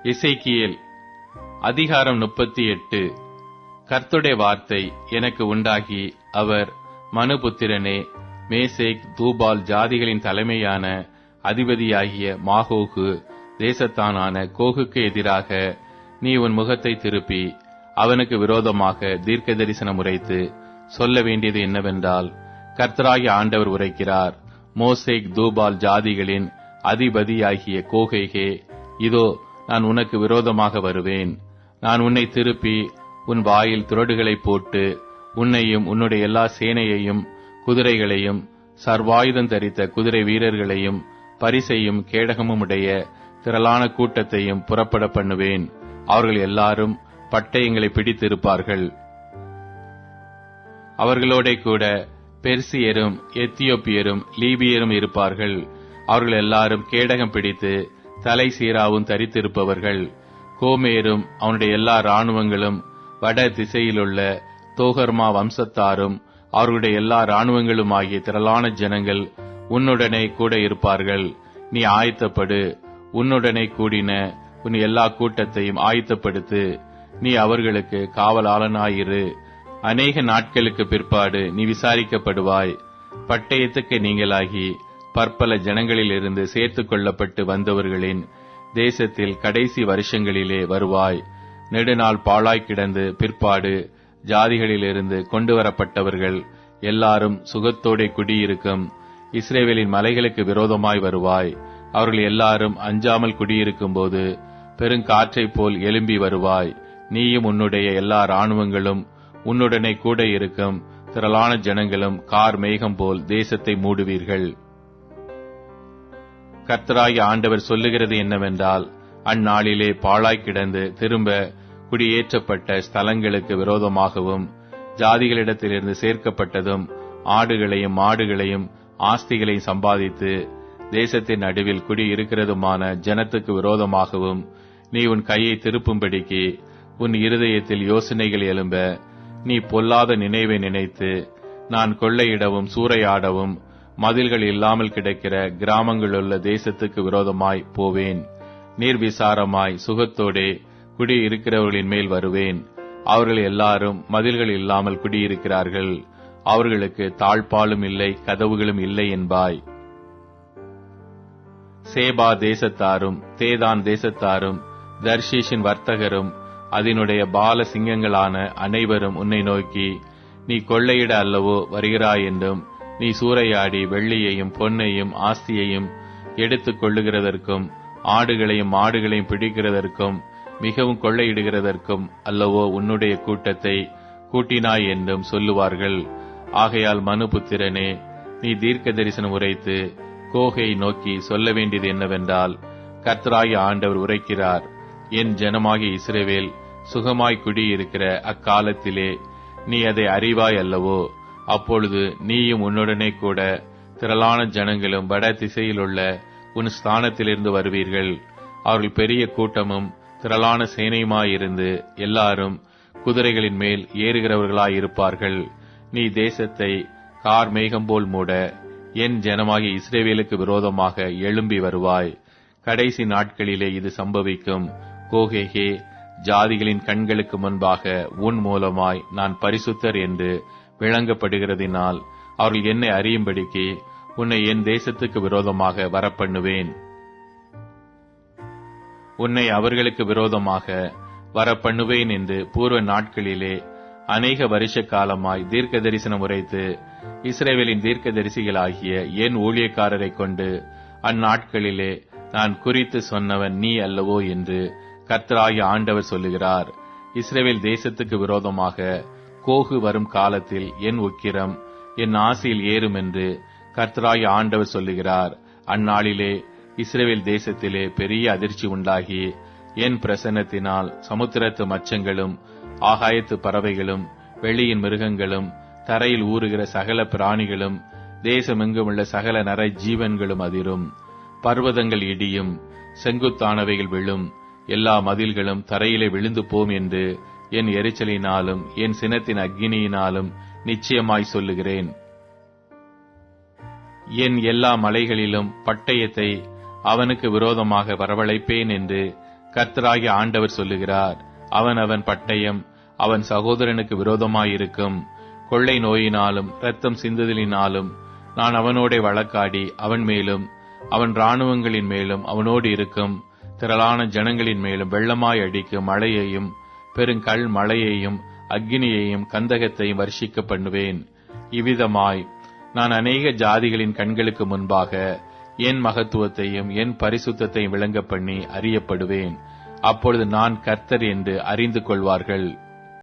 எசேக்கியேல் அதிகாரம் 38. கர்த்தருடைய வார்த்தை எனக்கு உண்டாகி, அவர், மனுபுத்திரனே, மேசேக் தூபால் ஜாதிகளின் தலைமையான அதிபதியாகிய மாகோகு தேசத்தானான கோகுக்கு எதிராக நீ உன் முகத்தை திருப்பி அவனுக்கு விரோதமாக தீர்க்க தரிசனம் உரைத்து சொல்ல வேண்டியது என்னவென்றால், கர்த்தராகிய ஆண்டவர் உரைக்கிறார், மோசேக் தூபால் ஜாதிகளின் அதிபதியாகிய கோகேகே, இதோ நான் உனக்கு விரோதமாக வருவேன். நான் உன்னை திருப்பி உன் வாயில் துறடுகளை போட்டு உன்னையும் உன்னுடைய எல்லா சேனையையும் குதிரைகளையும் சர்வாயுதம் தரித்த குதிரை வீரர்களையும் பரிசையும் கேடகமும் உடைய திரளான கூட்டத்தையும் புறப்பட பண்ணுவேன். அவர்கள் எல்லாரும் பட்டயங்களை பிடித்திருப்பார்கள். அவர்களோட கூட பெர்சியரும் எத்தியோப்பியரும் லீபியரும் இருப்பார்கள். அவர்கள் எல்லாரும் கேடகம் பிடித்து தலை சீராவும் தரித்திருப்பவர்கள். கோமேரும் அவனுடைய எல்லா இராணுவங்களும் வட திசையிலுள்ள தோகர்மா வம்சத்தாரும் அவர்களுடைய எல்லா இராணுவங்களும் ஆகிய திரளான ஜனங்கள் உன்னுடனே கூட இருப்பார்கள். நீ ஆயத்தப்படு, உன்னுடனே கூடின உன் எல்லா கூட்டத்தையும் ஆயத்தப்படுத்து. நீ அவர்களுக்கு காவலாளனாயிரு. அநேக நாட்களுக்கு பிற்பாடு நீ விசாரிக்கப்படுவாய். பட்டயத்துக்கு நீங்களாகி பற்பல ஜனங்களிலிருந்து சேர்த்துக் கொள்ளப்பட்டு வந்தவர்களின் தேசத்தில் கடைசி வருஷங்களிலே வருவாய். நெடுநாள் பாழாய் கிடந்து பிற்பாடு ஜாதிகளிலிருந்து கொண்டு வரப்பட்டவர்கள் எல்லாரும் சுகத்தோടെ குடியிருக்கும் இஸ்ரவேலின் மலைகளுக்கு விரோதமாய் வருவாய். அவர்கள் எல்லாரும் அஞ்சாமல் குடியிருக்கும் போது பெருங்காற்றைப் போல் எழும்பி வருவாய். நீயும் உன்னுடைய எல்லா இராணுவங்களும் உன்னுடனே கூட இருக்கும் திரளான ஜனங்களும் கார் மேகம் போல் தேசத்தை மூடுவீர்கள். கர்த்தராகிய ஆண்டவர் சொல்லுகிறது என்னவென்றால், அந்நாளிலே பாழாய் கிடந்து திரும்ப குடியேற்றப்பட்ட ஸ்தலங்களுக்கு விரோதமாகவும் ஜாதிகளிடத்திலிருந்து சேர்க்கப்பட்டதும் ஆடுகளையும் மாடுகளையும் ஆஸ்திகளையும் சம்பாதித்து தேசத்தின் நடுவில் குடியிருக்கிறதுமான ஜனத்துக்கு விரோதமாகவும் நீ உன் கையை திருப்பும்படிக்கு உன் இருதயத்தில் யோசனைகள் எழும்ப, நீ பொல்லாத நினைவை நினைத்து, நான் கொள்ளையிடவும் சூறையாடவும் மதில்கள் இல்லாமல் கிடக்கிற கிராமங்களுள்ள தேசத்துக்கு விரோதமாய் போவேன். நீர்விசாரமாய் சுகத்தோடே குடியிருக்கிறவர்களின் மேல் வருவேன். அவர்கள் எல்லாரும் மதில்கள் இல்லாமல் குடியிருக்கிறார்கள். அவர்களுக்கு தாழ்பாலும் இல்லை, கதவுகளும் இல்லை என்பாய். சேபா தேசத்தாரும் தேதான் தேசத்தாரும் தர்ஷீஷின் வர்த்தகரும் அதனுடைய பால சிங்கங்களான அனைவரும் உன்னை நோக்கி, நீ கொள்ளையிட அல்லவோ வருகிறாய் என்றும், நீ சூறையாடி வெள்ளியையும் பொன்னையும் ஆஸ்தியையும் எடுத்துக் கொள்ளுகிறதற்கும் ஆடுகளையும் மாடுகளையும் பிடிக்கிறதற்கும் மிகவும் கொள்ளையிடுகிறதற்கும் அல்லவோ உன்னுடைய கூட்டத்தை கூட்டினாய் என்றும் சொல்லுவார்கள். ஆகையால் மனுபுத்திரனே, நீ தீர்க்க தரிசனம் உரைத்து கோகை நோக்கி சொல்ல வேண்டியது என்னவென்றால், கர்த்தராகிய ஆண்டவர் உரைக்கிறார், என் ஜனமாகிய இஸ்ரவேல் சுகமாய் குடியிருக்கிற அக்காலத்திலே நீ அதை அறிவாய் அல்லவோ? அப்பொழுது நீயும் உன்னுடனே கூட திரளான ஜனங்களும் வட திசையிலுள்ள உன் ஸ்தானத்திலிருந்து வருவீர்கள். அவர்கள் பெரிய கூட்டமும் திரளான சேனையுமாயிருந்து எல்லாரும் குதிரைகளின் மேல் ஏறுகிறவர்களாயிருப்பார்கள். நீ தேசத்தை கார் மேகம் போல் மூட என் ஜனமாகிய இஸ்ரவேலுக்கு விரோதமாக எழும்பி வருவாய். கடைசி நாட்களிலே இது சம்பவிக்கும். கோகேகே, ஜாதிகளின் கண்களுக்கு முன்பாக உன் மூலமாய் நான் பரிசுத்தர் என்று விளங்கப்படுகிறதினால் அவர்கள் என்னை அறியும்படிக்கு உன்னை என் தேசத்துக்கு விரோதமாக வரப்பண்ணுவேன். உன்னை அவர்களுக்கு விரோதமாக வரப்பண்ணுவேன் என்று பூர்வ நாட்களிலே அநேக வருஷ காலமாய் தீர்க்க தரிசனம் உரைத்து இஸ்ரவேலின் தீர்க்க தரிசிகளாகிய என் ஊழியக்காரரை கொண்டு அந்நாட்களிலே நான் குறித்து சொன்னவன் நீ அல்லவோ என்று கர்த்தராகிய ஆண்டவர் சொல்லுகிறார். இஸ்ரவேல் தேசத்துக்கு விரோதமாக கோகு வரும் காலத்தில் என் உக்கிரம் என் ஆசையில் ஏறும் என்று கர்த்தராகிய ஆண்டவர் சொல்லுகிறார். அந்நாளிலே இஸ்ரவேல் தேசத்திலே பெரிய அதிர்ச்சி உண்டாகி என் பிரசன்னத்தினால் சமுத்திரத்து மச்சங்களும் ஆகாயத்து பறவைகளும் வெளியின் மிருகங்களும் தரையில் ஊறுகிற சகல பிராணிகளும் தேசமெங்குமுள்ள சகல நர ஜீவன்களும் அதிரும். பர்வதங்கள் இடியும், செங்குத்தானவைகள் விழும், எல்லா மதில்களும் தரையிலே விழுந்து போம் என்று என் எரிச்சலினாலும் என் சினத்தின் அக்கினியினாலும் நிச்சயமாய் சொல்லுகிறேன். என் எல்லா மலைகளிலும் பட்டயத்தை அவனுக்கு விரோதமாக வரவழைப்பேன் என்று கர்த்தராகிய ஆண்டவர் சொல்லுகிறார். அவன் பட்டயம் அவன் சகோதரனுக்கு விரோதமாயிருக்கும். கொள்ளை நோயினாலும் இரத்தம் சிந்துதலினாலும் நான் அவனோடே வழக்காடி அவன் மேலும் அவன் இராணுவங்களின் மேலும் அவனோடு இருக்கும் திரளான ஜனங்களின் மேலும் வெள்ளமாய் அடிக்கும் மழையையும் பெருங்கல் மழையையும் அக்கினியையும் கந்தகத்தையும் வர்ஷிக்க பண்ணுவேன். இவ்விதமாய் நான் அநேக ஜாதிகளின் கண்களுக்கு முன்பாக என் மகத்துவத்தையும் என் பரிசுத்தத்தையும் விளங்க பண்ணி அறியப்படுவேன். அப்பொழுது நான் கர்த்தர் என்று அறிந்து கொள்வார்கள்.